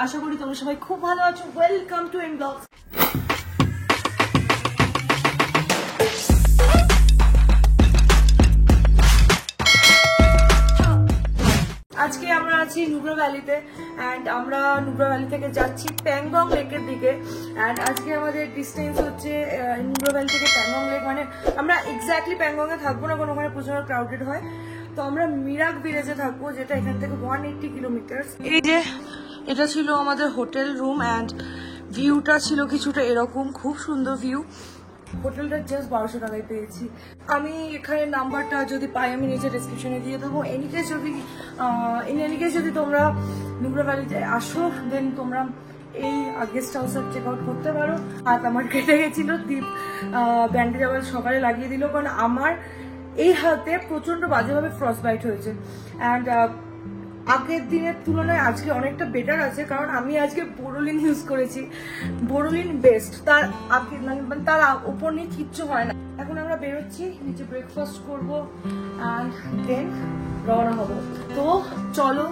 আশা করি তোমরা সবাই খুব ভালো আছো। Welcome to M vlogs. আজকে আমরা আছি নুব্রা ভ্যালিতে অ্যান্ড আমরা নুব্রা ভ্যালি থেকে যাচ্ছি প্যাংগং লেকের দিকে। অ্যান্ড আজকে আমাদের ডিস্টেন্স হচ্ছে নুব্রা ভ্যালি থেকে প্যাংগং লেক, মানে আমরা এক্স্যাক্টলি প্যাংগংয়ে থাকবো না, কোনো ওখানে প্রচুর ক্রাউডেড হয়। তো আমরা মিরাক ভিলেজে থাকবো, যেটা এখান থেকে 180 কিলোমিটার। এই যে এটা ছিল আমাদের হোটেল রুম অ্যান্ড ভিউটা ছিল কিছুটা এরকম, খুব সুন্দর ভিউ। হোটেলটা জাস্ট 1200 টাকায় পেয়েছি। আমি এখানে নাম্বারটা যদি পাই আমি নিচে ডেসক্রিপশনে দিয়ে দেবো। এনিকেস যদি তোমরা নুব্রা ভ্যালিতে আসো দেন তোমরা এই গেস্ট হাউসে চেক আউট করতে পারো। হাত আমার কেটে গেছিল, দীপ ব্যান্ডেজ আবার সকালে লাগিয়ে দিল, কারণ আমার এই হাতে প্রচন্ড বাজেভাবে ফ্রস্ট বাইট হয়েছে। অ্যান্ড আগের দিনের তুলনায় আজকে অনেকটা বেটার আছে, কারণ আমি আজকে বোরোলিন ইউজ করেছি। বোরোলিন বেস্ট, তার আগে মানে তার উপর নিয়ে কিচ্ছু হয় না। এখন আমরা বেরোচ্ছি, নিচে ব্রেকফাস্ট করবো অ্যান্ড দেন রওনা হবো। তো চলো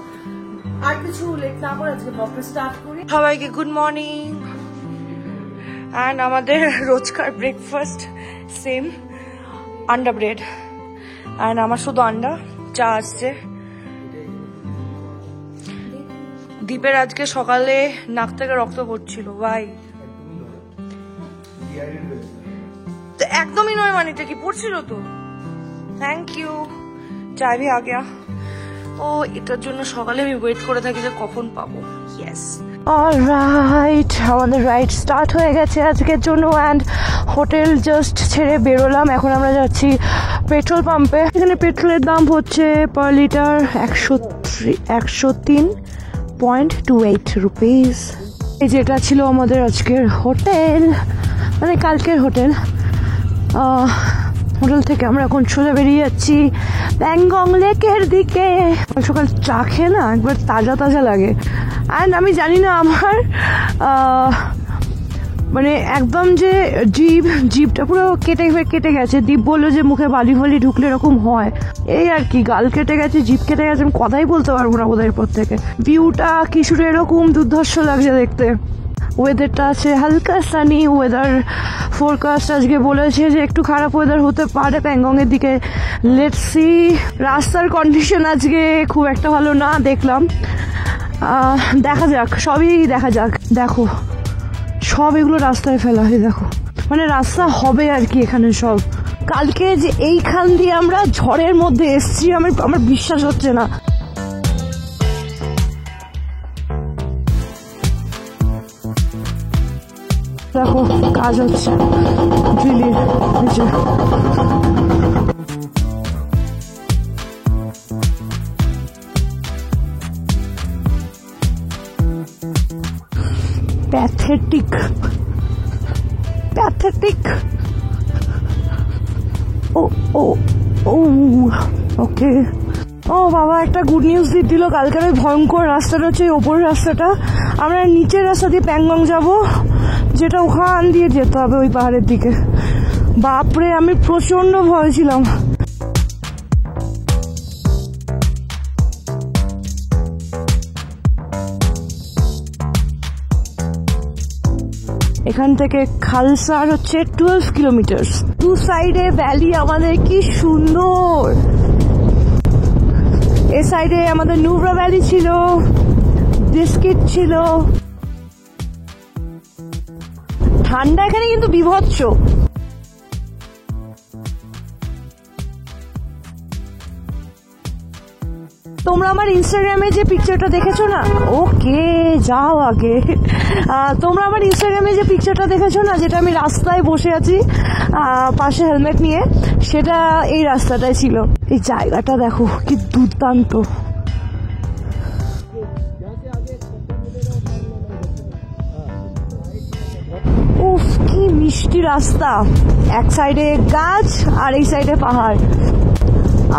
আর কিছু লেট না করে আজকে ব্লগটা স্টার্ট করি। সবাইকে গুড মর্নিং। অ্যান্ড আমাদের রোজকার ব্রেকফাস্ট সেম, আন্ডা ব্রেড। অ্যান্ড আমার শুধু আন্ডা, চা আসছে। দীপের আজকে সকালে নাক থেকে রক্ত পড়ছিল ভাই, একদমই নয়, মানে এটা কি পড়ছিল তো। থ্যাংক ইউ, চাই ভি আ গয়া। ও এটার জন্য সকালে আমি ওয়েট করে থাকি যে কখন পাবো। ইয়েস, অলরাইট, আমাদের রাইড স্টার্ট হয়ে গেছে আজকের জন্য। অ্যান্ড হোটেল জাস্ট ছেড়ে বেরোলাম, এখন আমরা যাচ্ছি পেট্রোল পাম্পে। এখানে পেট্রোলের দাম হচ্ছে পার লিটার 103.28 রুপিস। এই যেটা ছিল আমাদের আজকের হোটেল, মানে কালকের হোটেল। হোটেল থেকে আমরা এখন সোজা বেরিয়ে যাচ্ছি প্যাংগং লেকের দিকে। সকাল চা খেয়ে না একবার তাজা তাজা লাগে। অ্যান্ড আমি জানি না আমার মানে একদম যে জিভটা পুরো কেটে গেছে। দীপ বললো যে মুখে বালি ফালি ঢুকলে এরকম হয়, এই আর কি। গাল কেটে গেছে, জিভ কেটে গেছে, আমি কথাই বলতে পারবো না বোধহয় এরপর থেকে। ভিউটা কিছুটা এরকম দুর্ধর্ষ লাগছে দেখতে। ওয়েদারটা আছে হালকা সানি ওয়েদার। ফোরকাস্ট আজকে বলেছে যে একটু খারাপ ওয়েদার হতে পারে প্যাংগং এর দিকে। Let's see. রাস্তার কন্ডিশন আজকে খুব একটা ভালো না দেখলাম, দেখা যাক, সবই দেখা যাক। দেখো সব এগুলো রাস্তায় ফেলা হয়, দেখো মানে রাস্তা হবে আর কি এখানে সব। কালকে যে এইখান দিয়ে আমরা ঝড়ের মধ্যে এসছি, আমার বিশ্বাস হচ্ছে না। দেখো কাজ হচ্ছে ড্রিলিং নিচে। প্যাথেটিক ওকে। ও বাবা, একটা গুড নিউজ দিয়ে দিল। কালকের ওই ভয়ঙ্কর রাস্তাটা হচ্ছে ওপরের রাস্তাটা, আমরা নিচের রাস্তা দিয়ে প্যাংগং যাব, যেটা ওখান দিয়ে যেতে হবে ওই পাহাড়ের দিকে। বাপরে, আমি প্রচন্ড ভয় ছিলাম। এখান থেকে খালসার হচ্ছে 12 কিলোমিটার। দু সাইডে ভ্যালি আমাদের, কি সুন্দর। এ সাইডে আমাদের নুব্রা ভ্যালি ছিল, বিস্কিট ছিল। ঠান্ডা এখানে কিন্তু বিভৎস। তোমরা আমার ইনস্টাগ্রামে যে পিকচারটা দেখেছো না, ওকে যাও আগে। তোমরা আমার ইনস্টাগ্রামে যে পিকচারটা দেখেছো না, যেটা আমি রাস্তায় বসে আছি পাশে হেলমেট নিয়ে, সেটা এই রাস্তাটাই ছিল। এই জায়গাটা দেখো কি দুর্দান্ত। উফ, কি মিষ্টি রাস্তা। এক সাইডে গাছ আর এই সাইডে পাহাড়,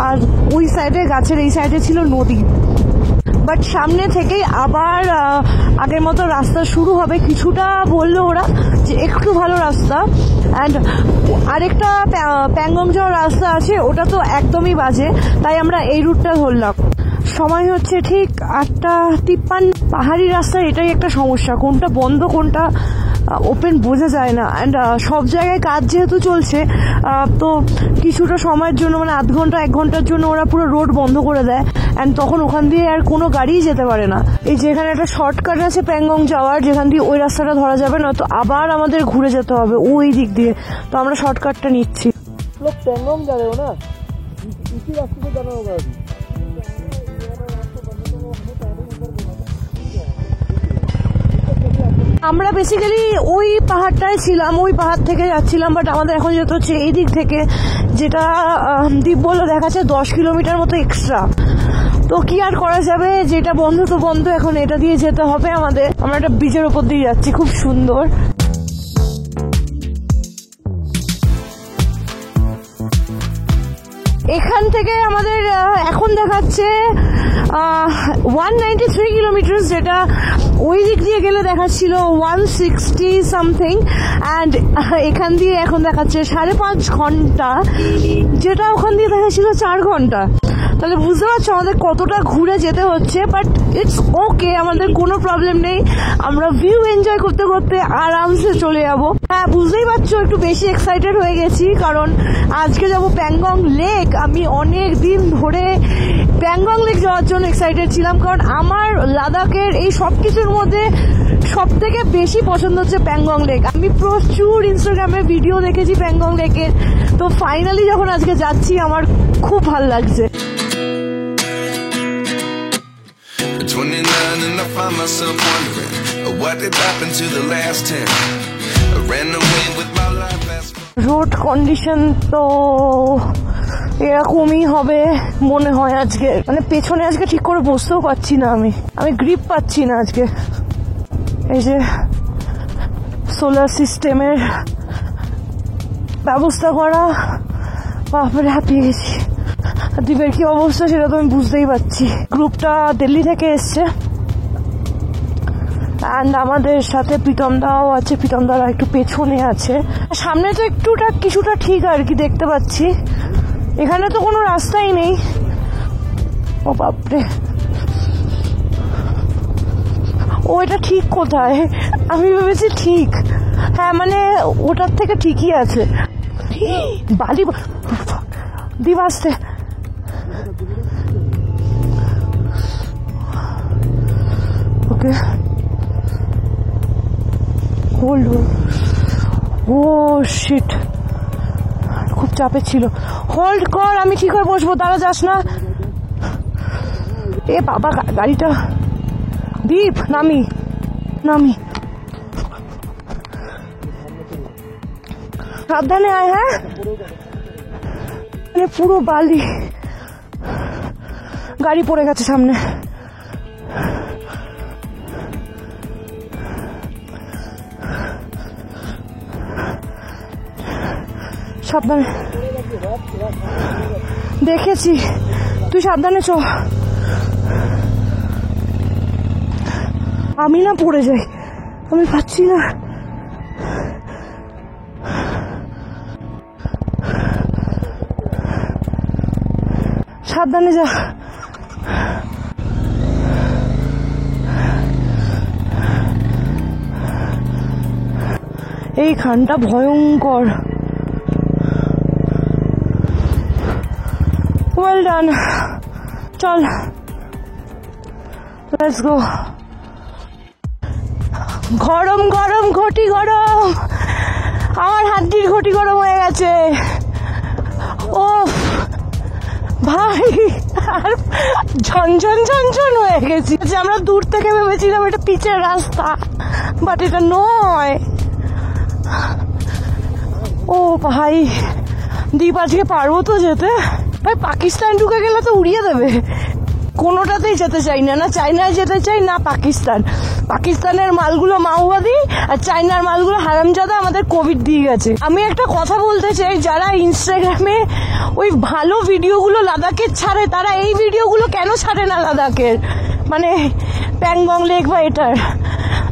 আর ওই সাইডে গাছের এই সাইডে ছিল নদী। বাট সামনে থেকেই আবার আগের মতো রাস্তা শুরু হবে। কিছুটা বললো ওরা যে একটু ভালো রাস্তা, অ্যান্ড আরেকটা প্যাংগং যাওয়ার রাস্তা আছে, ওটা তো একদমই বাজে, তাই আমরা এই রুটটা ধরলাম। সময় হচ্ছে ঠিক 8:53। পাহাড়ি রাস্তার এটাই একটা সমস্যা, কোনটা বন্ধ কোনটা ওপেন বোঝা যায় না। অ্যান্ড সব জায়গায় কাজ যেহেতু চলছে, তো কিছুটা সময়ের জন্য মানে আধ ঘন্টা 1 ঘন্টার জন্য ওরা পুরো রোড বন্ধ করে দেয়। অ্যান্ড তখন ওখান দিয়ে আর কোনো গাড়িই যেতে পারে না। এই যেখানে একটা শর্টকাট আছে প্যাংগং যাওয়ার, যেখান দিয়ে ওই রাস্তাটা ধরা যাবে না, তো আবার আমাদের ঘুরে যেতে হবে ওই দিক দিয়ে। তো আমরা শর্টকাটটা নিচ্ছি। लोग पेंगोंग जा रहे हो ना, इसी रास्ते से जाना होगा अभी। আমরা বেসিক্যালি ওই পাহাড়টায় ছিলাম, ওই পাহাড় থেকে যাচ্ছিলাম, বাট আমাদের এখন যেতে হচ্ছে এই দিক থেকে, যেটা দীপ বললো দেখাচ্ছে 10 কিলোমিটার মতো এক্সট্রা। তো কি আর করা যাবে, যেটা বন্ধ তো বন্ধ, এখন এটা দিয়ে যেতে হবে আমাদের। আমরা একটা ব্রিজের ওপর দিয়ে যাচ্ছি, খুব সুন্দর। এখান থেকে আমাদের এখন দেখাচ্ছে 193 কিলোমিটার, যেটা ওই দিক দিয়ে গেলে দেখাচ্ছিল 160 সামথিং। অ্যান্ড এখান দিয়ে এখন দেখাচ্ছে 5.5 ঘন্টা, যেটা ওখান দিয়ে দেখাচ্ছিল 4 ঘন্টা। তাহলে বুঝতে পারছো আমাদের কতটা ঘুরে যেতে হচ্ছে, বাট ইটস ওকে, আমাদের কোনো প্রবলেম নেই। আমরা ভিউ এনজয় করতে করতে আরামসে চলে যাবো। হ্যাঁ, বুঝতেই পারছো একটু বেশি এক্সাইটেড হয়ে গেছি, কারণ আজকে যাবো প্যাংগং লেক। আমি অনেক দিন ধরে প্যাংগং লেক যাওয়ার জন্য এক্সাইটেড ছিলাম, কারণ আমার লাদাখের এই সব কিছুর মধ্যে সব থেকে বেশি পছন্দ হচ্ছে প্যাংগং লেক। আমি প্রচুর ইনস্টাগ্রামে ভিডিও দেখেছি প্যাংগং লেকের, তো ফাইনালি যখন আজকে যাচ্ছি আমার খুব ভালো লাগছে। 29 and I find myself wondering what did happen to the last 10. I ran away with my life fast. Road condition তো এরকমই হবে মনে হয় আজকে, মানে পেছনে আজকে ঠিক করে বসতেও পারছি না, আমি গ্রিপ পাচ্ছি না আজকে। এই যে সোলার সিস্টেমের ব্যবস্থা করা, বাপরে হাঁপিয়ে গেছি। দ্বীপের কি অবস্থা সেটা তো আমি বুঝতেই পারছি। গ্রুপটা দিল্লি থেকে এসছে, অ্যান্ড আমাদের সাথে প্রীতম দাও আছে। প্রীতম দাও একটু পেছনে আছে, সামনে তো একটুটা কিছুটা ঠিক আর কি দেখতে পাচ্ছি। এখানে তো কোনো রাস্তাই নেই। ও বাপরে, ও এটা ঠিক কোথায়? আমি ভেবেছি ঠিক, হ্যাঁ মানে ওটার থেকে ঠিকই আছে। বালি দ্বীপ আসতে, ওকে হোল্ড, ও শিট, খুব চাপে ছিল। হোল্ড কর, আমি ঠিক হয়ে বসবো, দাঁড়া যাস না। এ বাবা, গাড়িটা দীপ, নামি সাবধানে আয়। হ্যাঁ, মানে পুরো বালি, গাড়ি পড়ে গেছে সামনে। সাবধানে, দেখেছি, তুই সাবধানে চ। আমি না পড়ে যাই, আমি পাচ্ছি না। সাবধানে যা। এই খানটা ভয়ঙ্কর। ওয়েল ডান, চল লেটস গো। গরম গরম ঘটি গরম, আমার হাড্ডির ঘটি গরম হয়ে গেছে। ও ভাই, আর ঝনঝন ঝনঝন হয়ে গেছি। আমরা দূর থেকে ভেবেছিলাম এটা পিচের রাস্তা, বাট এটা নয়। ও ভাই, দীপ আজকে পারবো তো যেতে? ভাই পাকিস্তান ঢুকে গেলে তো উড়িয়ে দেবে। কোনোটাতেই যেতে চাই না, না চায়নায় যেতে চাই না পাকিস্তান। পাকিস্তানের মালগুলো মাওবাদী আর চায়নার মালগুলো হারামজাদা, আমাদের কোভিড দিয়ে গেছে। আমি একটা কথা বলতে চাই, যারা ইনস্টাগ্রামে ওই ভালো ভিডিওগুলো লাদাখের ছাড়ে, তারা এই ভিডিওগুলো কেন ছাড়ে না লাদাখের, মানে প্যাংগং লেক বা এটার?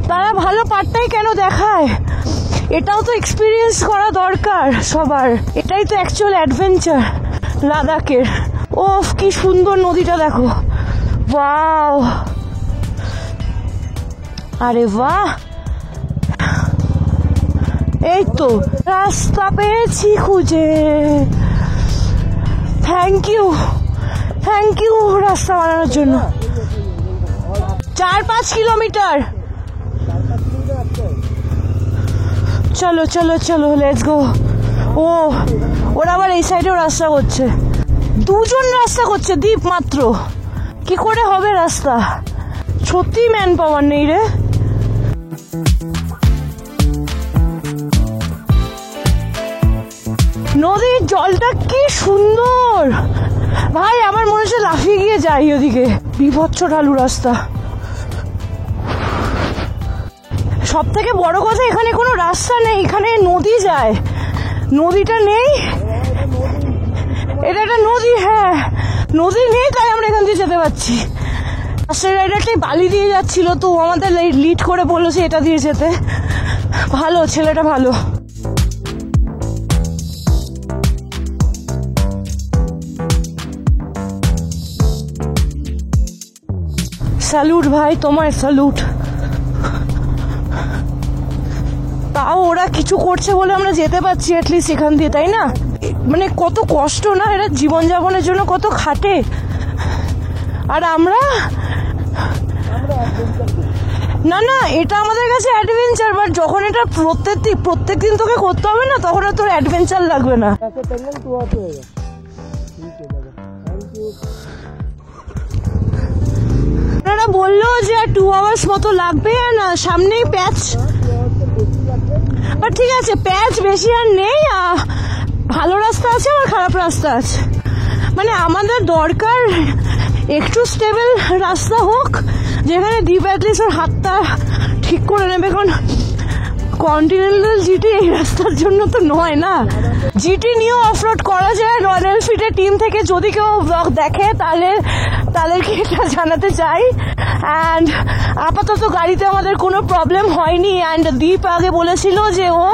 তারা ভালো পার্টটাই কেন দেখায়? এটাও তো এক্সপিরিয়েন্স করা দরকার সবার। এটাই তো অ্যাকচুয়াল অ্যাডভেঞ্চার লাদাখের। ও কি সুন্দর নদীটা দেখো, ওয়াও, আরে বাহ, এই তো রাস্তা পেয়েছি খুঁজে। থ্যাংক ইউ রাস্তা বানানোর জন্য। 4-5 কিলোমিটার। চলো চলো চলো, লেটস গো। ওরা আবার এই সাইডেও রাস্তা করছে, দুজন রাস্তা করছে দ্বীপ মাত্র। কি করে হবে রাস্তা? সত্যি ম্যান পাওয়ার নেই রে। নদীর জলটা কি সুন্দর ভাই, আমার মনে হচ্ছে লাফিয়ে গিয়ে যাই ওদিকে। বিভৎস ঢালু রাস্তা। সব থেকে বড় কথা, এখানে কোনো রাস্তা নেই, এখানে নদী যায়। নদীটা নেই, এটা একটা নদী। হ্যাঁ, নদী নেই, তাই আমরা এখান দিয়ে যেতে পারছি। রাস্তার রাইডারটাই বালি দিয়ে যাচ্ছিল, তো আমাদের লিড করে বলেছে এটা দিয়ে যেতে। ভালো, ছেলেটা ভালো। স্যালুট ভাই, তোমার স্যালুট। তাও ওরা কিছু করছে বলে আমরা যেতে পারছি অ্যাটলিস্ট এখান দিয়ে, তাই না? মানে কত কষ্ট না, এরা জীবনযাপনের জন্য কত খাটে, আর আমরা না, এটা আমাদের কাছে অ্যাডভেঞ্চার। বাট যখন এটা প্রত্যেক দিন তোকে করতে হবে না, তখন আর তোর অ্যাডভেঞ্চার লাগবে না। ওনারা বললো যে 2 আওয়ার্স মতো লাগবে, না সামনেই প্যাচ। বাট ঠিক আছে, প্যাচ বেশি আর নেই, ভালো রাস্তা আছে আর খারাপ রাস্তা আছে। মানে আমাদের দরকার একটু স্টেবল রাস্তা হোক, যেখানে দ্বীপ অ্যাটলিস্ট ওর হাতটা ঠিক করে নেবে। কারণ কন্টিনেন্টাল জিটি এই রাস্তার জন্য তো নয় না। জিটি নিয়েও অফরোড করা যায়। রয়্যাল এনফিল্ডের টিম থেকে যদি কেউ ব্লগ দেখে তাদেরকে এটা জানাতে চাই। অ্যান্ড আপাতত গাড়িতে আমাদের কোনো প্রবলেম হয়নি। অ্যান্ড দীপ আগে বলেছিল যে ও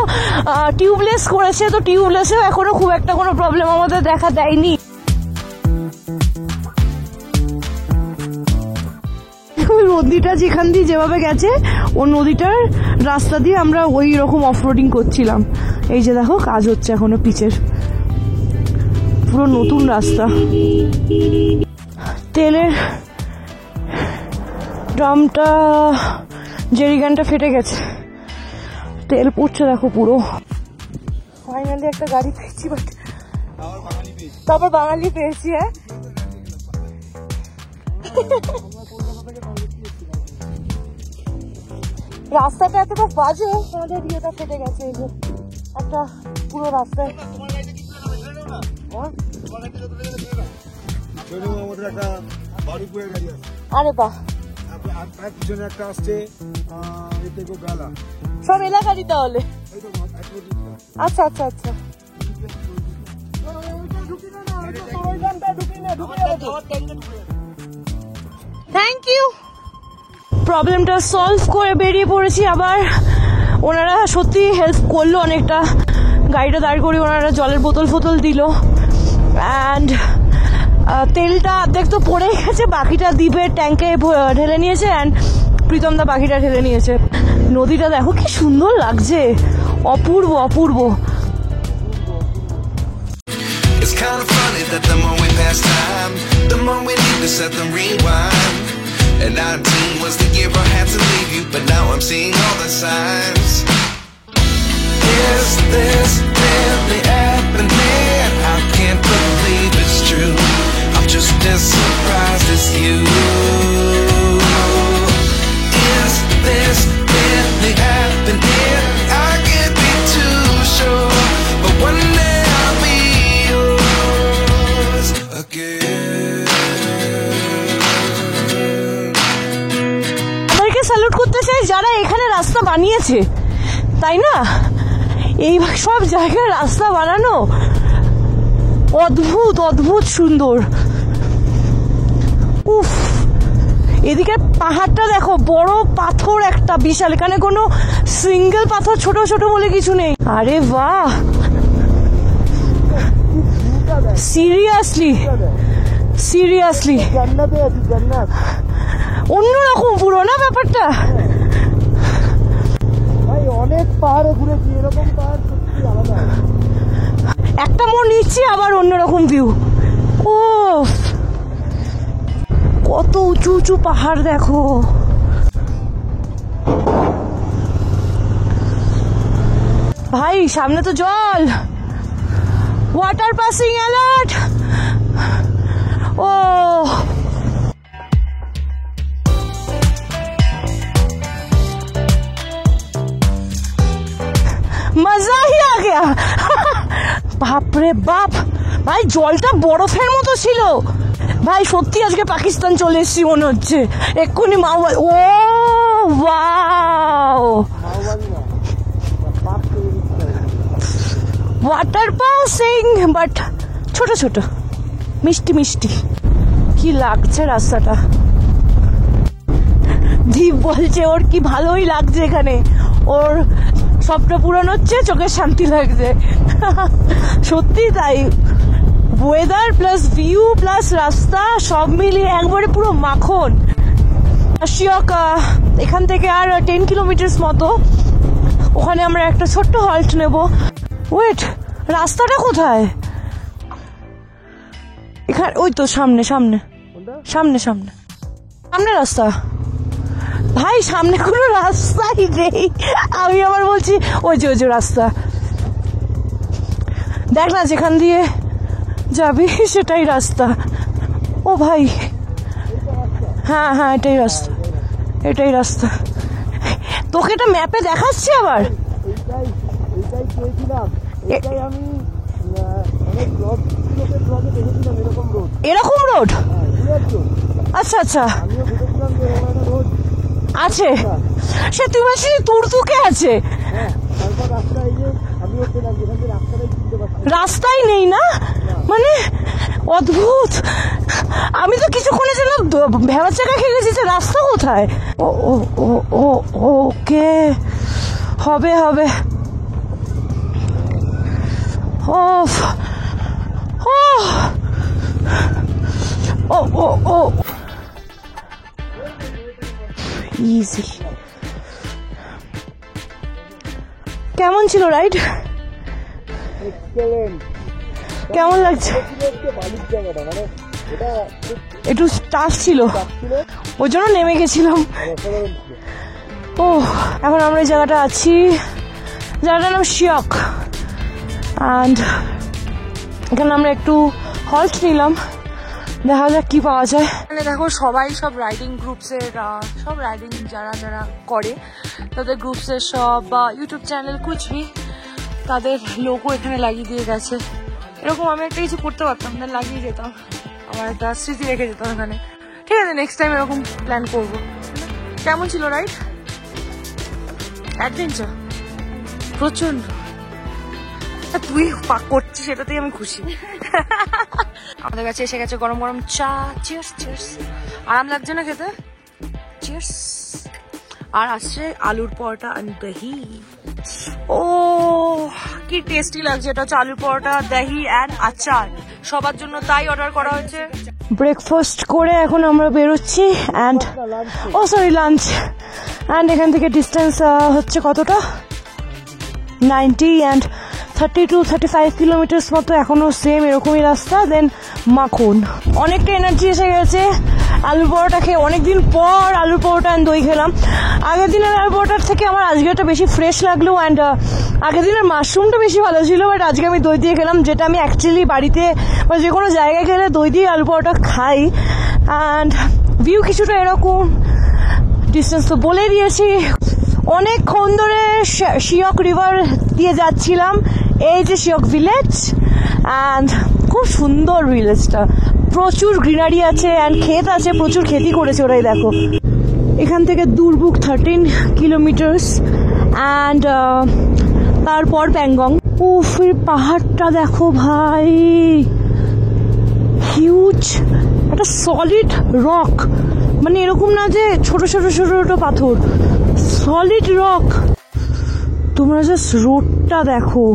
টিউবলেস করেছে, তো টিউবলেসেও এখনো খুব একটা কোনো প্রবলেম আমাদের দেখা দেয়নি। নদীটা যেখান দিয়ে যেভাবে গেছে, ও নদীটার রাস্তা দিয়ে আমরা ওই রকম অফরোডিং করছিলাম। এই যে দেখো, কাজ হচ্ছে এখনো পিচের, পুরো নতুন রাস্তা। তেলের ড্রামটা, জেরিগানটা ফেটে গেছে, তেল পড়ছে দেখো পুরো। ফাইনালি একটা গাড়ি পেয়েছি, বাট তারপর বাঙালি পেয়েছি। হ্যাঁ, রাস্তাটা এতটা বাজে, আমাদের ইয়েটা ফেটে গেছে। এই যে একটা পুরো রাস্তায়। আরে বাহ, সব এলাকারই তাহলে। আচ্ছা আচ্ছা আচ্ছা, থ্যাংক ইউ। প্রবলেমটা সলভ করে বেরিয়ে পড়েছি আবার। ওনারা সত্যি হেল্প করলো অনেকটা। গাড়িটা দাঁড় করিয়ে ওনারা জলের বোতল দিল। অ্যান্ড তেলটা অর্ধেক তো পড়ে গেছে, বাকিটা দ্বীপের ট্যাঙ্কে ঢেলে নিয়েছে। অ্যান্ড প্রীতম দা বাকিটা ঢেলে নিয়েছে। নদীটা দেখো কি সুন্দর লাগছে, অপূর্ব অপূর্ব। It's kind of funny that the more we pass time, the more we need to set the rewind. And 19 was the year I had to leave you, but now I'm seeing all the signs. Is this really happening? I can't believe it's true. I'm just as surprised as you. Is this really happening? I can't be too sure, but one day I'll be yours again. আমাদেরকে salute করতে চাই যারা এখানে রাস্তা বানিয়েছে, তাই না? এই সব জায়গায় রাস্তা বানানো অদ্ভুত অদ্ভুত সুন্দর। উফ, এদিকে পাহাড়টা দেখো, বড় পাথর একটা বিশাল। এখানে কোনো সিঙ্গেল পাথর ছোট ছোট বলে কিছু নেই। আরে বাহ, সিরিয়াসলি সিরিয়াসলি জান্নাতে আছি, জান্নাত। অন্যরকম পুরো না ব্যাপারটা। ভাই অনেক পাহাড়ে ঘুরেছি, এরকম পাহাড় সত্যি আলাদা। একটা মোড় নিচ্ছি আবার অন্যরকম ভিউ। ও কত উঁচু উঁচু পাহাড় দেখো। ভাই সামনে তো জল, ওয়াটার পাসিং অ্যালার্ট। ও মজা হি আ গয়া। বাপরে বাপ, ভাই জলটা বরফের মতো ছিল। ভাই সত্যি আজকে পাকিস্তান চলে এসেছি মনে হচ্ছে এক্ষুনি। ও ওয়াও, ওয়াটার পাসিং বাট ছোট ছোট, মিষ্টি মিষ্টি। কি লাগছে রাস্তাটা। দীপ বলছে ওর কি ভালোই লাগছে এখানে, ওর সবটা পূরণ হচ্ছে, চোখের শান্তি লাগছে। সত্যি তাই, ওয়েদার প্লাস ভিউ প্লাস রাস্তা সব মিলিয়ে একবারে পুরো মাখন। শিয়ক এখান থেকে আর 10 কিলোমিটার মতো, ওখানে আমরা একটা ছোট্ট হল্ট নেব। ওয়েট, রাস্তাটা কোথায়? এখানে, ওই তো সামনে সামনে সামনে সামনে সামনে রাস্তা। ভাই সামনে কোনো রাস্তাই নেই। আমি আবার বলছি ওই যে রাস্তা দেখ না, যেখান দিয়ে যাবি সেটাই রাস্তা। ও ভাই, হ্যাঁ হ্যাঁ এটাই রাস্তা, এটাই রাস্তা। তোকে এটা ম্যাপে দেখাচ্ছি আবার। এইটাই চেয়েছিলাম, এটাই আমি অনেক ব্লগে দেখেছিলাম, এরকম রোড। এরকম রোড? আচ্ছা আচ্ছা, আমিও দেখেছিলাম যে এরকম একটা রোড আছে। সে তুই বলছি তুরতুকে আছে। হ্যাঁ, তারপর রাস্তা এই যে আমি ওকে যেখান থেকে রাস্তাটাই চিনতে পারছি, রাস্তাই নেই না, মানে অদ্ভুত। আমি তো কিছুক্ষণে যেন ভেবার চাকা খেয়ে গেছি যে রাস্তা কোথায়। ও ও ও ও ওকে, হবে হবে। ও ও ও ও ও ইজি। কেমন ছিল রাইড? এক্সেলেন্ট। কেমন লাগছে? বালির জায়গাটা মানে এটা একটু টাফ ছিল, ওই জন্য নেমে গেছিলাম। ও এখন আমরা এই জায়গাটা আছি, জায়গাটার নাম শিয়ক। অ্যান্ড এখানে আমরা একটু হল্ট নিলাম, দেখা যাক কি পাওয়া যায়। মানে দেখো সবাই সব রাইডিং গ্রুপসের, সব রাইডিং যারা যারা করে তাদের গ্রুপসের সব ইউটিউব চ্যানেল কুচবি তাদের লোগো এখানে লাগিয়ে দিয়ে গেছে। এরকম আমি একটা কিছু করতে পারতাম না, লাগিয়ে যেতাম, আমার একটা স্মৃতি রেখে যেতাম এখানে। ঠিক আছে, নেক্সট টাইম এরকম প্ল্যান করবো। কেমন ছিল রাইড? অ্যাডভেঞ্চার প্রচন্ড। তুই করছিস সেটাতেই আমি খুশি। আমাদের কাছে এসে গেছে গরম গরম চা। Cheers cheers. আরাম লাগছে না খেতে? চিয়ার্স। আর আসছে আলুর পরোটা আর দহি। ও কি টেস্টি লাগছে। এটা হচ্ছে আলুর পরোটা, দহি অ্যান্ড আচার, সবার জন্য তাই অর্ডার করা হয়েছে। ব্রেকফাস্ট করে এখন আমরা বেরোচ্ছি and oh sorry lunch. And এখান থেকে ডিস্টেন্স হচ্ছে কতটা, 90 অ্যান্ড 30 to 35 কিলোমিটার মতো, এখনো সেম এরকমই রাস্তা। দেন মাখন, অনেকটা এনার্জি এসে গেছে আলু পরোটা খেয়ে। অনেকদিন পর আলু পরোটা অ্যান্ড দই খেলাম। আগের দিনের আলু পরোটার থেকে আমার আজকেরটা বেশি ফ্রেশ লাগলো অ্যান্ড আগের দিনের মাশরুমটা বেশি ভালো ছিল, বাট আজকে আমি দই দিয়ে খেলাম, যেটা আমি অ্যাকচুয়ালি বাড়িতে বা যে কোনো জায়গায় গেলে দই দিয়ে আলু পরোটা খাই। অ্যান্ড ভিউ কিছুটা এরকম, ডিস্টেন্স তো বলে দিয়েছি। অনেকক্ষণ ধরে শিয়ক রিভার দিয়ে যাচ্ছিলাম, এই যে শিয়ক ভিলেজ। অ্যান্ড খুব সুন্দর ভিলেজটা, প্রচুর গ্রিনারি আছে অ্যান্ড ক্ষেত আছে, প্রচুর খেতি করেছে ওরাই। দেখো এখান থেকে দুরবুক 13 কিলোমিটার্স অ্যান্ড তারপর প্যাংগং। উফ, পাহাড়টা দেখো ভাই, হিউজ, একটা সলিড রক, মানে এরকম না যে ছোট ছোট ছোট ছোট পাথর, সলিড রক। তোমরা জাস্ট রোডটা দেখো,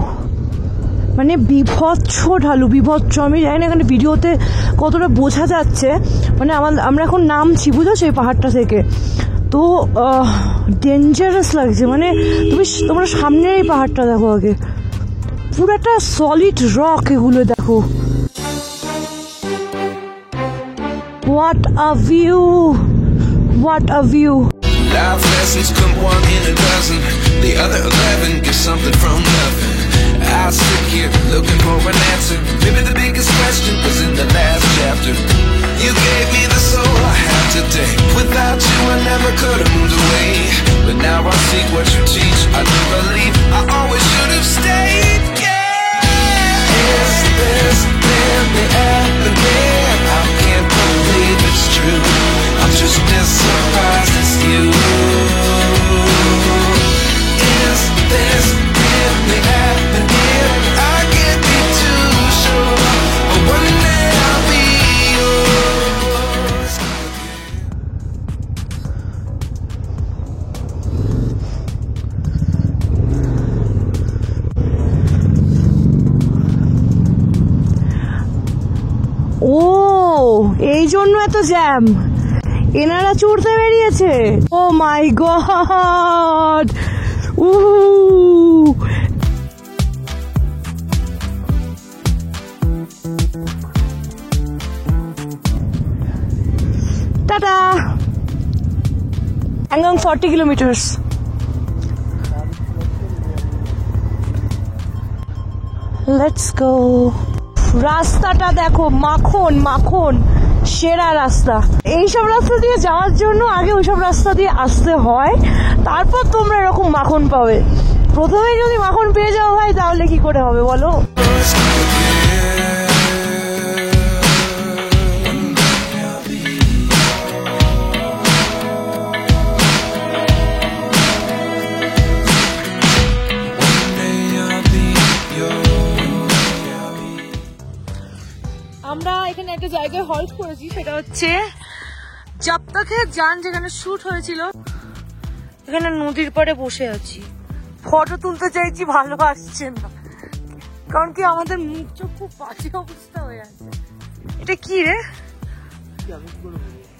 মানে বিভৎস ঢালু, বিভৎস। আমি জানি না এখানে ভিডিওতে কতটা বোঝা যাচ্ছে, মানে আমরা এখন নামছি বুঝেছো এই পাহাড়টা থেকে, তো ডেঞ্জারাস লাগছে। মানে তোমরা সামনে এই পাহাড়টা দেখো, আগে পুরো একটা সলিড রক, এগুলো দেখো। What a view! What a view! Life lessons come one in a dozen. The other 11 get something from nothing. I sit here looking for an answer. Maybe the biggest question was in the last chapter. You gave me the soul I have today. Without you I never could have moved away. But now I seek what you teach. I do believe I always should have stayed. Yeah. Is this really happening? I can't believe it's true. I'm just as surprised as you. Is this really happening? I can't be too sure. But one day I'll be yours. ও এই জন্য এত jam, এনারা চড়তে বেরিয়েছে। ও my god, tata. Pangong 40 kilometers. Let's go. রাস্তাটা দেখো, মাখন মাখন, সেরা রাস্তা। এইসব রাস্তা দিয়ে যাওয়ার জন্য আগে ওইসব রাস্তা দিয়ে আসতে হয়, তারপর তোমরা এরকম মাখন পাবে। প্রথমে যদি মাখন পেয়ে যাও ভাই, তাহলে কি করে হবে বলো? আমরা এখানে একটা জায়গায় হল্ট করেছি, সেটা হচ্ছে জব তক হ্যায় জান, যেখানে শুট হয়েছিল। এখানে নদীর পাড়ে বসে আছি, ফটো তুলতে চাইছি, ভালো আসছে না, কারণ কি আমাদের মুখ চোখ খুব বাজে অবস্থা হয়ে আছে। এটা কি রে,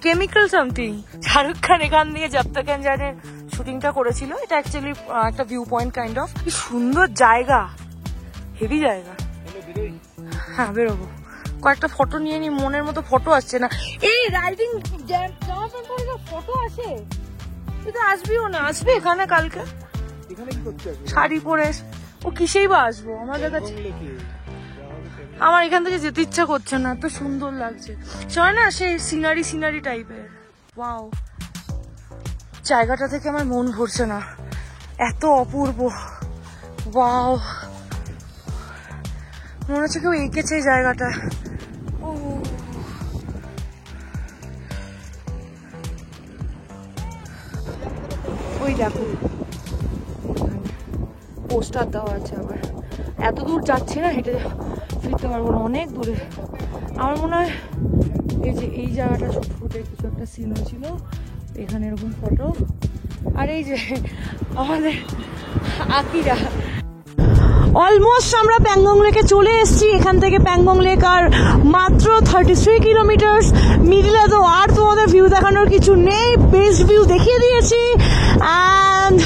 কেমিক্যাল সামথিং। শাহরুখ খান এখান দিয়ে জব তক হ্যায় জানের শুটিংটা করেছিল। এটা অ্যাকচুয়ালি একটা ভিউ পয়েন্ট কাইন্ড অফ। কি সুন্দর জায়গা, হেভি জায়গা। হ্যাঁ বেরোবো, কয়েকটা ফটো নিয়ে নি, মনের মতো ফটো আসছে না। এই রাইডিং জামা প্যান্ট পরে ফটো আসে, তুই তো আসবিও না। আসবে এখানে কালকে? শাড়ি পরে ও কিসেই বা আসবো? আমাদের কাছে আমার এখান থেকে যেতে ইচ্ছা করছে না, এত সুন্দর লাগছে। চয় না সেই সিনারি টাইপের। ওয়াও, জায়গাটা থেকে আমার মন ভরছে না, এত অপূর্ব। ওয়াও, মনে হচ্ছে কেউ এঁকেছে এই জায়গাটা। ওই দেখো পোস্টার দেওয়া আছে। আবার এত দূর যাচ্ছি না, হেঁটে ফিরতে পারবো না, অনেক দূরে। আমার মনে হয় এই যে এই জায়গাটা ফুটে কিছু একটা সিন হয়েছিল, এখানে এরকম ফটো। আর এই যে আমাদের আকিরা, অলমোস্ট আমরা প্যাংগং লেকে চলে এসেছি। এখান থেকে প্যাংগং লেক আর মাত্র 33 কিলোমিটার। মিডিলে তো আর তোমাদের ভিউ দেখানোর কিছু নেই, বেস্ট ভিউ দেখিয়ে দিয়েছি। অ্যান্ড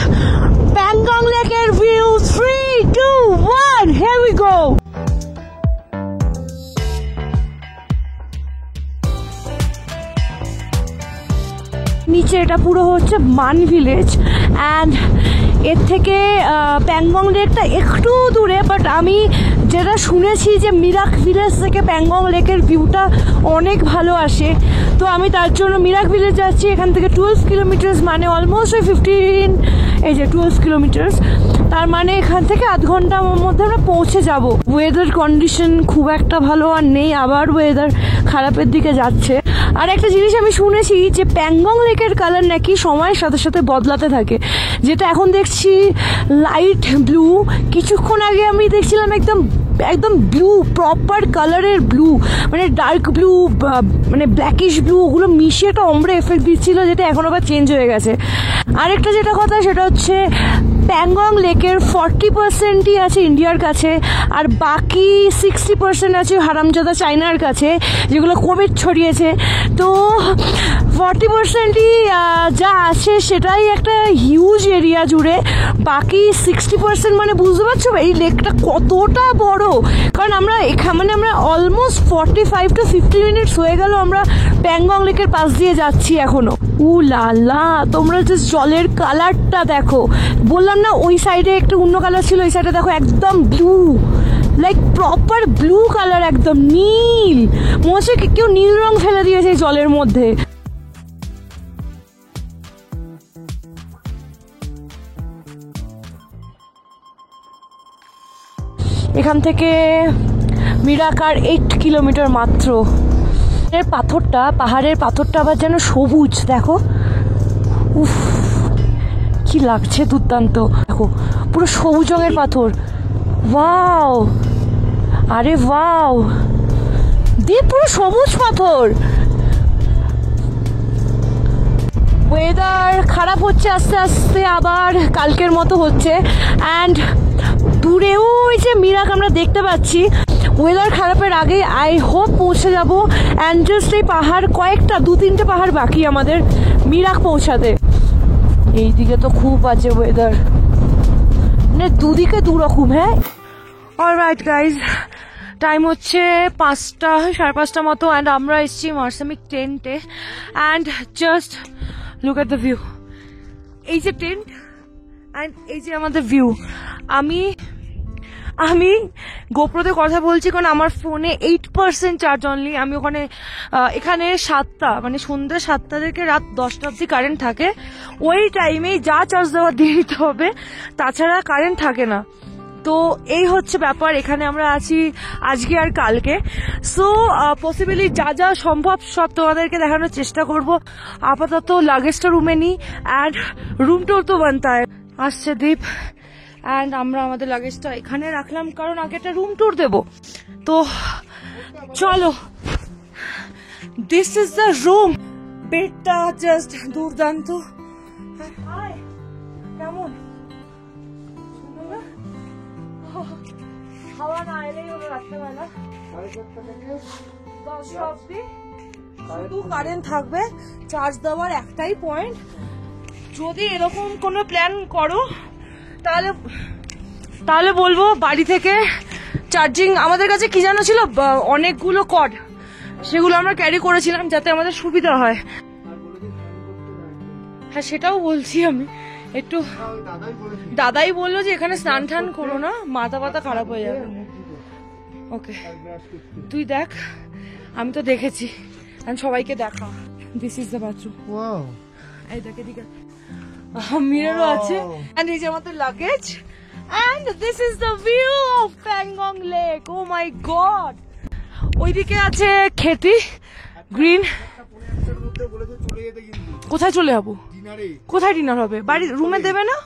প্যাংগং লেকের ভিউ 3, 2, 1, here we go. নিচে এটা পুরো হচ্ছে মান ভিলেজ, অ্যান্ড এর থেকে প্যাংগং লেকটা একটু দূরে। বাট আমি যেটা শুনেছি যে মিরাক ভিলেজ থেকে প্যাংগং লেকের ভিউটা অনেক ভালো আসে, তো আমি তার জন্য মিরাক ভিলেজ যাচ্ছি। এখান থেকে 12 কিলোমিটার, মানে অলমোস্ট 15, এই যে 12 কিলোমিটার, তার মানে এখান থেকে আধ ঘন্টার মধ্যে আমরা পৌঁছে যাব। ওয়েদার কন্ডিশন খুব একটা ভালো আর নেই, আবার ওয়েদার খারাপের দিকে যাচ্ছে। আর একটা জিনিস আমি শুনেছি যে প্যাংগং লেকের কালার নাকি সময়ের সাথে সাথে বদলাতে থাকে, যেটা এখন দেখছি লাইট ব্লু, কিছুক্ষণ আগে আমি দেখছিলাম একদম ব্লু, প্রপার কালারের ব্লু, মানে ডার্ক ব্লু, মানে ব্ল্যাকিশ ব্লু, ওগুলো মিশিয়ে একটা অম্bre এফেক্ট দিচ্ছিল, যেটা এখন আবার চেঞ্জ হয়ে গেছে। আরেকটা যেটা কথা সেটা হচ্ছে প্যাংগং লেকের 40%ই আছে ইন্ডিয়ার কাছে, আর বাকি 60% আছে হারামজাদা চায়নার কাছে, যেগুলো কোভিড ছড়িয়েছে। তো 40%ই যা আছে সেটাই একটা হিউজ এরিয়া জুড়ে, বাকি 60% মানে বুঝতে পারছো এই লেকটা কতটা বড়। কারণ আমরা এখানে আমরা অলমোস্ট 45 to 50 মিনিটস হয়ে গেল আমরা প্যাংগং লেকের পাশ দিয়ে যাচ্ছি এখনো। লালা, তোমরা জাস্ট জলের কালারটা দেখো, বললাম না ওই সাইডে একটা অন্য কালার ছিল, এই সাইডে দেখো একদম blue, like proper blue colour, একদম নীল, মনে হচ্ছে কেউ নীল রং ফেলে দিয়েছে জলের মধ্যে। এখান থেকে মিরাকার 8 কিলোমিটার মাত্র। পাথরটা, পাহাড়ের পাথরটা আবার যেন সবুজ, দেখো উফ কি লাগছে, দুর্দান্ত। দেখো পুরো সবুজ রঙের পাথর, ওয়াও, আরে ওয়াও, দিয়ে পুরো সবুজ পাথর। ওয়েদার খারাপ হচ্ছে আস্তে আস্তে, আবার কালকের মতো হচ্ছে। অ্যান্ড দূরেও ওই যে মিরাক আমরা দেখতে পাচ্ছি। ওয়েদার খারাপের আগে আই হোপ পৌঁছে যাব। অ্যান্ড জাস্ট এই পাহাড় কয়েকটা 2-3টে পাহাড় বাকি আমাদের মিরাক পৌঁছাতে। এইদিকে তো খুব বাজে ওয়েদার, মানে দুদিকে দুরকম। হ্যাঁ, অলরাইট গাইজ, টাইম হচ্ছে 5টা, 5:30 মতো। অ্যান্ড আমরা এসেছি মার্সামিক টেন্টে। And just look at the view. এই যে টেন্ট অ্যান্ড এই যে আমাদের ভিউ। আমি গোপ্রোতে কথা বলছি কারণ আমার ফোনে 8% চার্জ অনলি। আমি ওখানে এখানে 7টা মানে সন্ধ্যে 7টা থেকে রাত 10টা অবধি কারেন্ট থাকে। ওই টাইমেই যা চার্জ দেওয়া দিয়ে দিতে হবে, তাছাড়া কারেন্ট থাকে না। তো এই হচ্ছে ব্যাপার। এখানে আমরা আছি আজকে আর কালকে। সো পসিবলি যা যা সম্ভব সব তোমাদেরকে দেখানোর চেষ্টা করব। আপাতত লাগেজটা রুমে নিই, অ্যান্ড রুম টুর তো বানতে হয়। আসছে দীপ, অ্যান্ড আমরা আমাদের লাগেজটা এখানে রাখলাম কারণ আগে একটা রুম ট্যুর দেবো। তো চলো, দিস ইজ দ্য রুম। বেডটা জাস্ট দুর্দান্ত। কেমন হাওয়া না এলেই হলো রাত্রেবেলা 10টা অব্দি শুধু কারেন্ট থাকবে। চার্জ দেওয়ার একটাই পয়েন্ট। যদি এরকম কোনো প্ল্যান করো তাহলে বলবো বাড়ি থেকে চার্জিং। আমাদের কাছে কি জানো ছিল, অনেকগুলো কর্ড, সেগুলো আমরা ক্যারি করেছিলাম যাতে আমাদের সুবিধা হয়। হ্যাঁ সেটাও বলছি আমি। একটু দাদাই বললো যে এখানে স্নান টান করো না, মাথা পাতা খারাপ হয়ে যাবে। ওকে তুই দেখ, আমি তো দেখেছি, আমি সবাইকে দেখা। This is the bathroom. এই দেখ, এদিকে মিররও আছে। এন্ড এই যে আমাদের luggage. And this is the view of Pangong lake. Oh my god, ওইদিকে আছে খেতি গ্রিন। কোথায় চলে যাবো? কোথায় ডিনার হবে? বাড়ির রুমে দেবে না?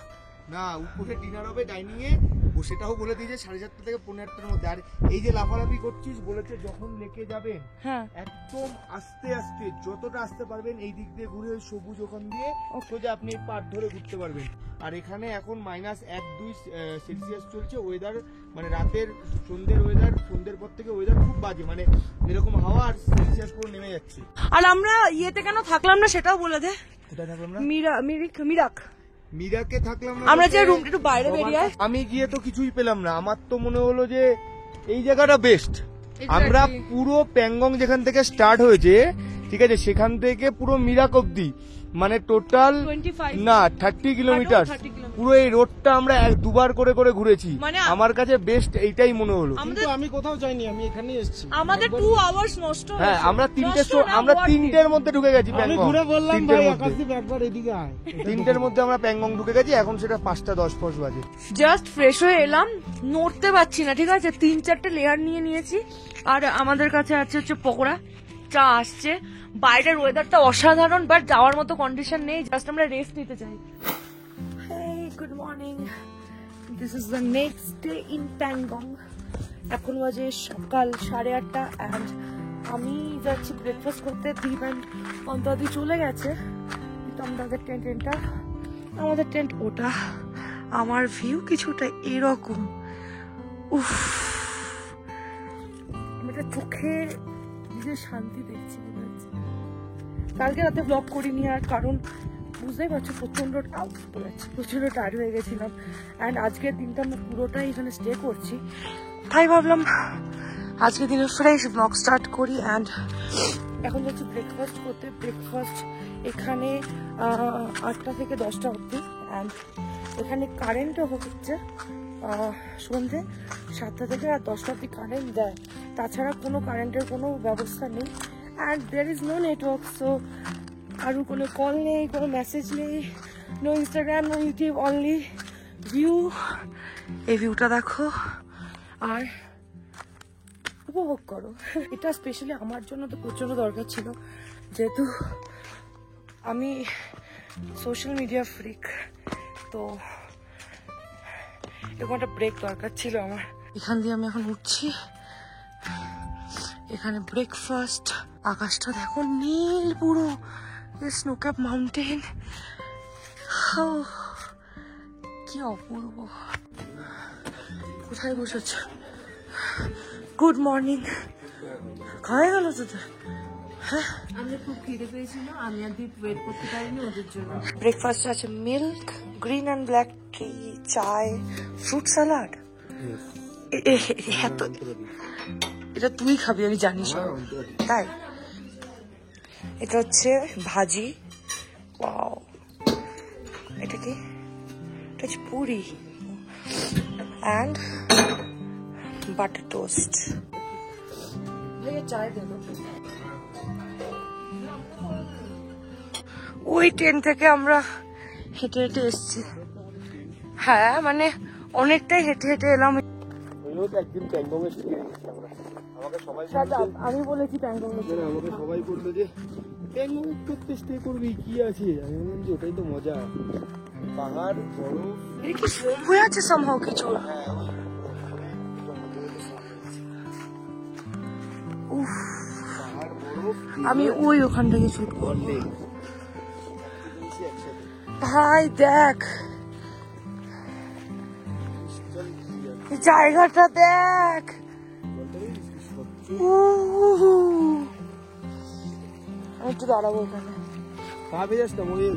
না, উপরে ডিনার হবে ডাইনিং এ। ও সেটাও বলে দিয়েছে 8:30 থেকে 15টার মধ্যে। আর এই যে লাফালাফি করছিস, বলেছে যখন লেকে যাবেন একদম আস্তে আস্তে যতটা আসতে পারবেন এই দিক দিয়ে ঘুরে ওই সবুজ ওখান দিয়ে সোজা আপনি পাট ধরে ঘুরতে পারবেন। আর এখানে এখন -1-2 সেলসিয়াস চলছে ওয়েদার, মানে রাতের সন্ধ্যের ওয়েদার, সন্ধ্যের পর থেকে ওয়েদার খুব বাজে, মানে এরকম হাওয়া আর সেলসিয়াস পুরো নেমে যাচ্ছে। আর আমরা ইয়েতে কেন থাকলাম না সেটাও বলে দে। কোথায় থাকলাম না? মিরাকে থাকলাম না। আমরা যে রুমটা একটু বাইরে বেরিয়ে, আমি গিয়ে তো কিছুই পেলাম না। আমার তো মনে হলো যে এই জায়গাটা বেস্ট। আমরা পুরো প্যাংগং যেখান থেকে স্টার্ট হয়েছে, ঠিক আছে, সেখান থেকে পুরো মিরাক অব্দি, মানে টোটাল 30 কিলোমিটার পুরো এই রোডটা আমরা 2বার করে করে ঘুরেছি। আমার কাছে বেস্ট এইটাই মনে হলো। কিন্তু আমি কোথাও যাইনি, আমি এখানেই এসেছি। আমাদের 2 আওয়ার্স নষ্ট হয়েছে। হ্যাঁ, আমরা 3টের মধ্যে ঢুকে গেছি প্যাংগং। আমি ঘুরে বললাম ভাই আকাশদীপ একবার এদিকে আয়। 3টের মধ্যে আমরা প্যাংগং ঢুকে গেছি। এখন সেটা 5:10 বাজে। জাস্ট ফ্রেশ হয়ে এলাম, নড়তে পারছি না, ঠিক আছে। 3-4টে লেয়ার নিয়ে নিয়েছি। আর আমাদের কাছে হচ্ছে পকোড়া, চা আসছে। বাইরের ওয়েদারটা অসাধারণ, বাট যাওয়ার মতো কন্ডিশন নেই। জাস্ট আমরা রেস্ট নিতে চাই। Hey, good morning. This is the next day in Pangong. এখন বাজে সকাল 8:30 and আমি যাচ্ছি ব্রেকফাস্ট করতে। দীপ অ্যান্ড অন্তদি চলে গেছে। আমাদের টেন্ট ওটা, আমার ভিউ কিছুটা এরকম। উফ, আমি এটা চোখে নিজের শান্তি দেখছি মনে হচ্ছে। কালকে রাতে ব্লগ করিনি, আর কারণ বুঝতেই পারছো প্রচন্ড টায়ার্ড হয়ে গেছিলাম। অ্যান্ড আজকের দিনটা আমরা পুরোটাই এখানে স্টে করছি, তাই ভাবলাম আজকের দিনে ফ্রেশ ব্লগ স্টার্ট করি। অ্যান্ড এখন যাচ্ছি ব্রেকফাস্ট করতে। ব্রেকফাস্ট এখানে 8টা থেকে 10টা অবধি। অ্যান্ড এখানে কারেন্টও হচ্ছে সন্ধ্যে 7টা থেকে আর 10টা অবধি কারেন্ট দেয়, তাছাড়া কোনো কারেন্টের কোনো ব্যবস্থা নেই। And there is no network, so কারোর কোনো কল নেই, কোনো মেসেজ নেই, no Instagram, no YouTube, only view. এই ভিউটা দেখো আর উপভোগ করো। এটা স্পেশালি আমার জন্য তো প্রচন্ড দরকার ছিল, যেহেতু আমি সোশ্যাল মিডিয়া ফ্রিক, তো এরকম একটা ব্রেক দরকার ছিল আমার। এখান দিয়ে আমি এখন উঠছি, এখানে ব্রেকফাস্ট। আকাশটা দেখো নীল পুরো, স্নোক্যাপ মাউন্টেন, কি অপূর্ব। কোথায় বসেছ? Good morning. খাওয়া গেল তোদের? হ্যাঁ, আমি খুব খিদে পেয়েছিল, আমি আর দীপ ওয়েট করতে পারিনি ওদের জন্য। ব্রেকফাস্ট আছে মিল্ক, গ্রিন অ্যান্ড ব্ল্যাক টি, চায়, ফ্রুট স্যালাড। এটা তুই খাবি আমি জানি সব, তাই? এটা হচ্ছে ভাজি। ওয়াও, এটা কি? এটা হচ্ছে পুরি অ্যান্ড বাটার টোস্ট। ভাইয়া চায় দেবো। ওই ট্রেন থেকে আমরা হেঁটে হেঁটে এসছি। হ্যাঁ, মানে অনেকটাই হেঁটে হেঁটে এলাম। একদিন প্যাংগং এ স্টে আমাকে সবাই আমি বলেছি প্যাংগং আমাকে সবাই বললো যে প্যাংগং করতে স্টে করবি, কি আছে? আমি বললাম যে ওটাই তো মজা, পাহাড়, বরফ। হয়ে আছে সম্ভব কিছু। উফ, আমি ওখান থেকে শুট করবো। ভাই দেখ জায়গাটা, দেখ। আমি একটু দাঁড়াবো ওখানে। ভাবে যাস না মনে।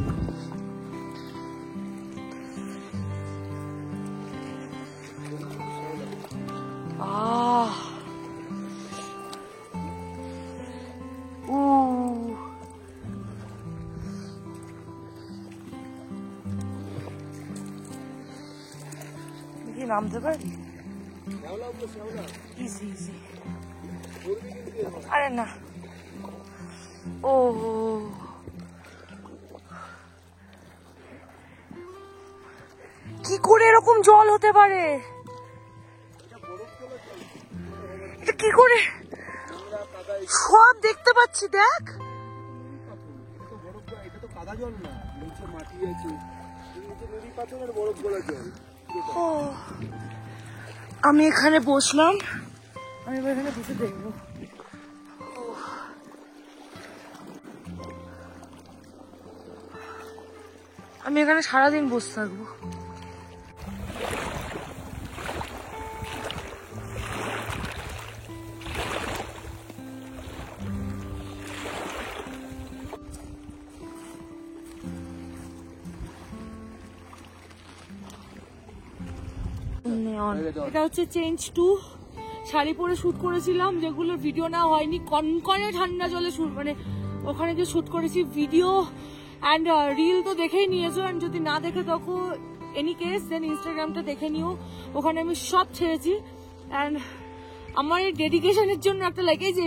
নামতে পারি? Easy easy. আরে না, ও কি করে এরকম জল হতে পারে? এটা কি করে? সব দেখতে পাচ্ছি, দেখ। এটা তো কাদা জল না, নিচে মাটি আছে, নিচে নদী পাথরের বরফ গলা জল। আমি এখানে বসলাম, আমি এখানে বসে দেখবো। আমি এখানে সারাদিন বসে থাকবো। এটা হচ্ছে চেঞ্জ টু। শাড়ি পরে শুট করেছিলাম, যেগুলো ভিডিও না হয়নি। কনকনে ঠান্ডা জলে শুট, মানে ওখানে যে শুট করেছি ভিডিও অ্যান্ড রিল তো দেখেই নিয়েছো। অ্যান্ড যদি না দেখে তখন এনি কেস দেন ইনস্টাগ্রামটা দেখে নিও, ওখানে আমি সব ছেড়েছি। অ্যান্ড আমার এই ডেডিকেশনের জন্য একটা লাইক, এই যে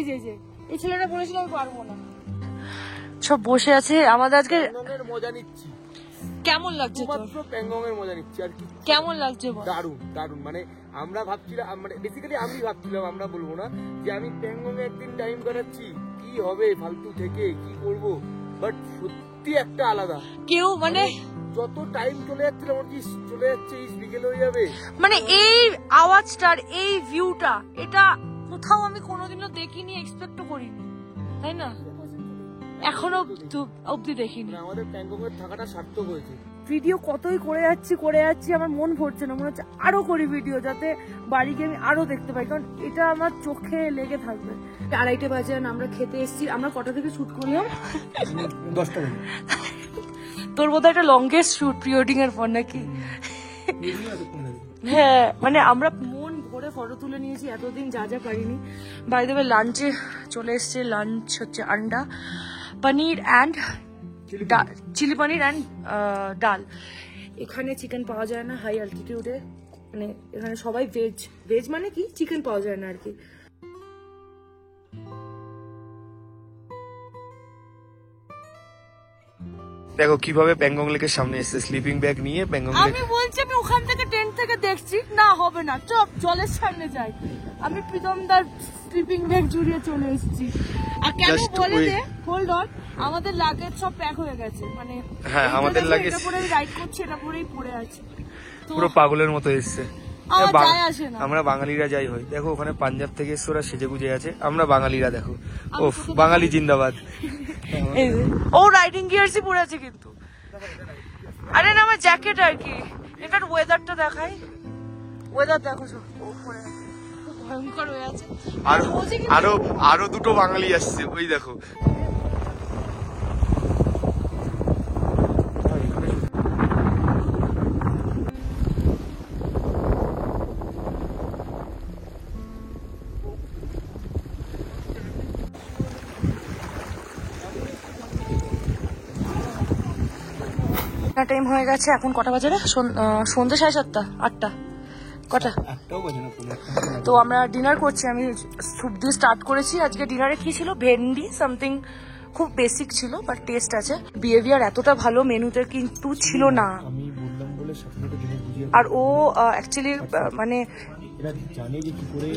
এই ছেলেটা বলেছিল আমি পারবো না, সব বসে আছে। আমাদের আজকে মজা নিচ্ছি। কেমন লাগছে তোর? প্যাংগং এর মজা নিচ্ছি আর কি। কেমন লাগছে? দারুণ দারুণ। মানে আমরা ভাবছিলাম, মানে বেসিক্যালি আমি ভাবছিলাম, আমরা বলবো না যে আমি প্যাংগং এ একদিন টাইম কাটাচ্ছি, কি হবে ফালতু থেকে, কি করব, বাট সত্যি একটা আলাদা। কেউ মানে যত টাইম চলে যাচ্ছিল আমার কি চলে যাচ্ছে, বিকেল হয়ে যাবে। মানে এই আওয়াজটার, এই ভিউটা, এটা কোথাও আমি কোনোদিনও দেখিনি, এক্সপেক্টও করিনি, তাই না? এখনো অব্দি দেখিনি। আমাদের প্যাংগং এর থাকাটা সার্থক হয়েছে। ভিডিও কতই করে যাচ্ছি আমার মন ভরছে না, মনে হচ্ছে আরো করি ভিডিও, যাতে বাড়ি গিয়ে আমি আরো দেখতে পাই, কারণ এটা আমার চোখে লেগে থাকবে। 2:30 বাজে আমরা খেতে এসেছি। আমরা কটা থেকে শুট করলাম? 10টা বাজে। তোর বোধহয় একটা লংগেস্ট শুট প্রি ওয়েডিং এর পর নাকি? হ্যাঁ, মানে আমরা মন ভরে ফটো তুলে নিয়েছি, এতদিন যা যা পারিনি। বাই দ্য ওয়ে লাঞ্চে চলে এসছে, লাঞ্চ হচ্ছে আন্ডা পনির অ্যান্ড চিলি পনির অ্যান্ড ডাল। এখানে চিকেন পাওয়া যায় না হাই অ্যালটিটিউডে, মানে এখানে সবাই ভেজ মানে কি চিকেন পাওয়া যায় না আর কি। দেখো কিভাবে প্যাংগং লেকের সামনে এসেছে স্লিপিং ব্যাগ নিয়ে। প্যাংগং লেক আমি বলছি আমি ওখান থেকে টেন্ট থেকে দেখছি, না হবে না, চপ জলের সামনে যাই। আমি প্রীতমদার স্লিপিং ব্যাগ জুড়িয়ে চলে এসেছি। আর কেন বলে দে, হোল্ড অন, আমাদের লাগেজ সব প্যাক হয়ে গেছে, মানে হ্যাঁ আমাদের লাগেজ এটা পরে রাইড করছি, এটা পরেই পড়ে আছে, পুরো পাগলের মতো এসেছে। যায় আসে না। আমরা বাঙালিরা যাই হই, দেখো ওখানে পাঞ্জাব থেকে এসে ওরা সেজে গুজে আছে, আমরা বাঙালিরা দেখো ওফ বাঙালি জিন্দাবাদ। ও রাইডিং গিয়ারসই পরে আছে কিন্তু, আরে না আমার জ্যাকেট আর কি। এটার ওয়েদারটা দেখাই, ওয়েদার দেখো সব উপরে ভয়ঙ্কর হয়ে আছে। আরো দুটো বাঙালি আসছে, ওই দেখো। টাইম হয়ে গেছে, এখন কটা বাজে রে? সন্ধ্যে 7:30, 8টা, কটা? তো আমরা ডিনার করছি। আমি স্যুপ দিয়ে স্টার্ট করেছি। আজকে ডিনারে কি ছিল? ভেন্ডি সামথিং, খুব বেসিক ছিল বাট টেস্ট আছে। বিহেভিয়ার এতটা ভালো মেনুতে কিন্তু ছিল না। আমি বললাম বলে সাথে সাথে জিনিস বুঝিয়ে, আর ও অ্যাকচুয়ালি মানে এরা জানে যে কি করে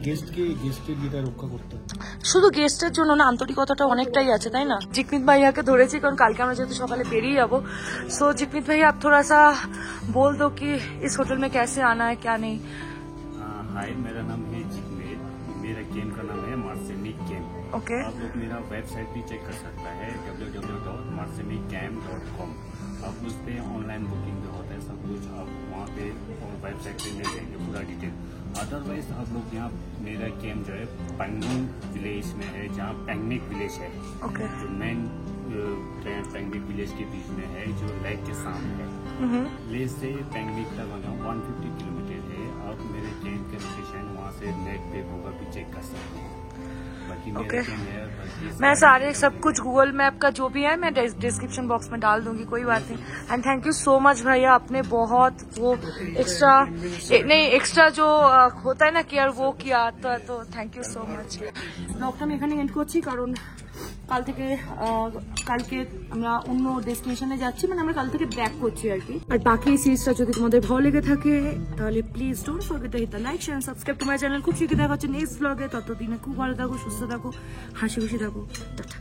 গেস্টের যেটা রক্ষা করতে হবে। শুধু গেস্টের জন্য না, আন্তরিকতাটা অনেকটাই আছে, তাই না? জিকমিত ভাইয়াকে ধরেছি কারণ কালকে আমরা যেহেতু সকালে বেরিয়ে যাবো। सो जिकमित भैया आप थोड़ा सा बोल दो कि इस होटल में कैसे आना है क्या नहीं। हाय, मेरा नाम है जिकमित, मेरा कैंप का नाम है मार्सेमिक कैंप। ओके, आप लोग मेरा वेबसाइट भी चेक कर सकता है www.marsemicamp.com। आप उस पे ऑनलाइन बुकिंग भी होता है, सब कुछ आप वहाँ पे वेबसाइट पे मिल जाएंगे पूरा डिटेल। अदरवाइज आप लोग यहाँ, मेरा कैंप जो है पैंगोंग विलेज में है, जहाँ पैंगनिक विलेज है, ओके, जो मेन पैंगनिक विलेज के बीच में है, जो लेक के सामने है। लेक से पैंगनिक तक 150 किलोमीटर है। आप मेरे कैंप के लोकेशन वहाँ से नेट पे गूगल पे चेक कर सकते हैं। बाकी मेरा Okay. कैंप है, मैं सारे सब कुछ गूगल मैप का जो भी है मैं डिस्क्रिप्शन बॉक्स में डाल दूंगी, कोई बात नहीं। And thank you so much भैया, आपने बहुत वो एक्स्ट्रा जो होता है ना केयर वो किया, तो थैंक यू सो मच। ব্লগটা আমি এখানে এন্ড করছি কারণ কালকে আমরা অন্য ডেস্টিনেশনে যাচ্ছি, মানে আমরা কাল থেকে ব্যাক করছি আর কি। আর বাকি সিরিজটা যদি তোমাদের ভালো লেগে থাকে তাহলে please don't forget to hit the like share and subscribe to my channel. খুব শীঘ্রই দেখা হচ্ছে নেক্সট ব্লগে, ততদিনে খুব ভালো থাকো, সুস্থ থাকো, হাসি খুশি থাকো, টাটা।